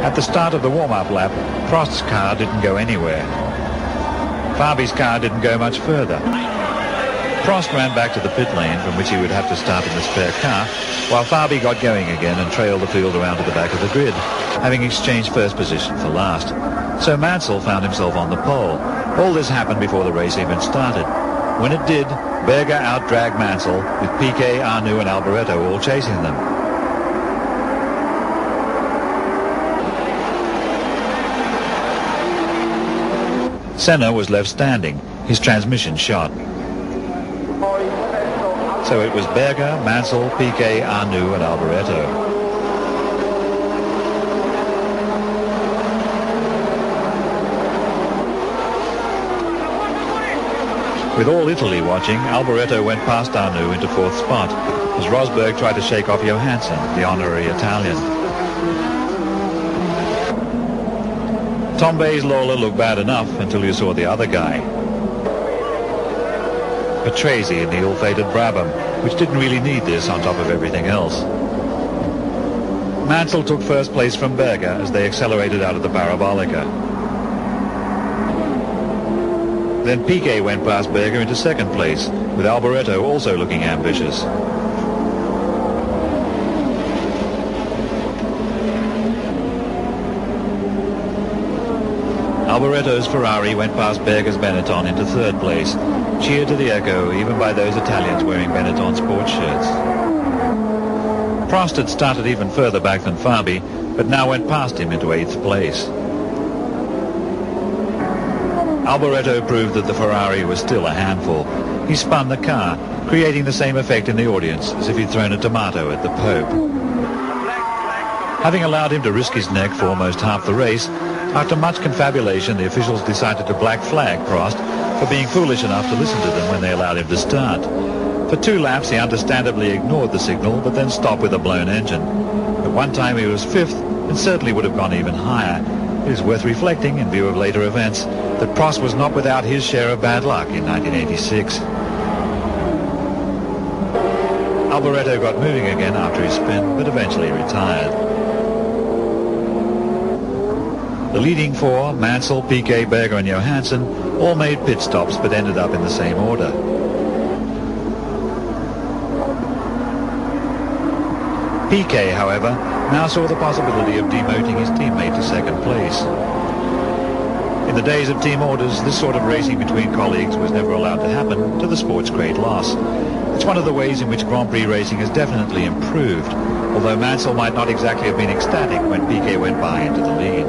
At the start of the warm-up lap, Prost's car didn't go anywhere. Fabi's car didn't go much further. Prost ran back to the pit lane from which he would have to start in the spare car, while Fabi got going again and trailed the field around to the back of the grid, having exchanged first position for last. So Mansell found himself on the pole. All this happened before the race even started. When it did, Berger outdragged Mansell, with Piquet, Arnoux and Alboreto all chasing them. Senna was left standing, his transmission shot. So it was Berger, Mansell, Piquet, Arnoux and Alboreto. With all Italy watching, Alboreto went past Arnoux into fourth spot, as Rosberg tried to shake off Johansson, the honorary Italian. Tombay's Lola looked bad enough until you saw the other guy. Patrese in the ill-fated Brabham, which didn't really need this on top of everything else. Mansell took first place from Berger as they accelerated out of the Parabolica. Then Piquet went past Berger into second place, with Alboreto also looking ambitious. Alboreto's Ferrari went past Berger's Benetton into third place, cheered to the echo even by those Italians wearing Benetton sports shirts. Prost had started even further back than Fabi, but now went past him into eighth place. Alboreto proved that the Ferrari was still a handful. He spun the car, creating the same effect in the audience as if he'd thrown a tomato at the Pope. Having allowed him to risk his neck for almost half the race, after much confabulation, the officials decided to black flag Prost for being foolish enough to listen to them when they allowed him to start. For 2 laps, he understandably ignored the signal, but then stopped with a blown engine. At one time, he was 5th and certainly would have gone even higher. It is worth reflecting, in view of later events, that Prost was not without his share of bad luck in 1986. Alboreto got moving again after his spin, but eventually retired. The leading 4, Mansell, Piquet, Berger and Johansson, all made pit stops but ended up in the same order. Piquet, however, now saw the possibility of demoting his teammate to second place. In the days of team orders, this sort of racing between colleagues was never allowed to happen, to the sport's great loss. It's one of the ways in which Grand Prix racing has definitely improved, although Mansell might not exactly have been ecstatic when Piquet went by into the lead.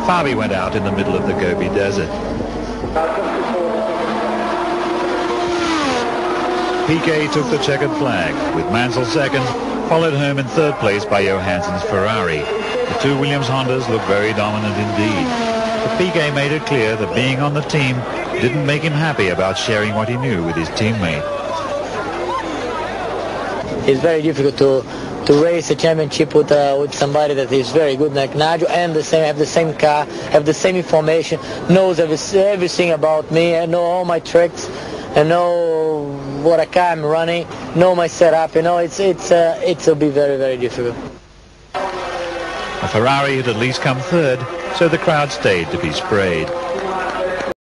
Fabi went out in the middle of the Gobi Desert. Piquet took the checkered flag, with Mansell second, followed home in third place by Johansson's Ferrari. The 2 Williams Hondas looked very dominant indeed. But Piquet made it clear that being on the team didn't make him happy about sharing what he knew with his teammate. It's very difficult to race a championship with somebody that is very good like Naggio and have the same car, have the same information, knows everything about me, and know all my tricks, and know what a car I'm running, know my setup. You know, it'll be very, very difficult. A Ferrari had at least come third, so the crowd stayed to be sprayed.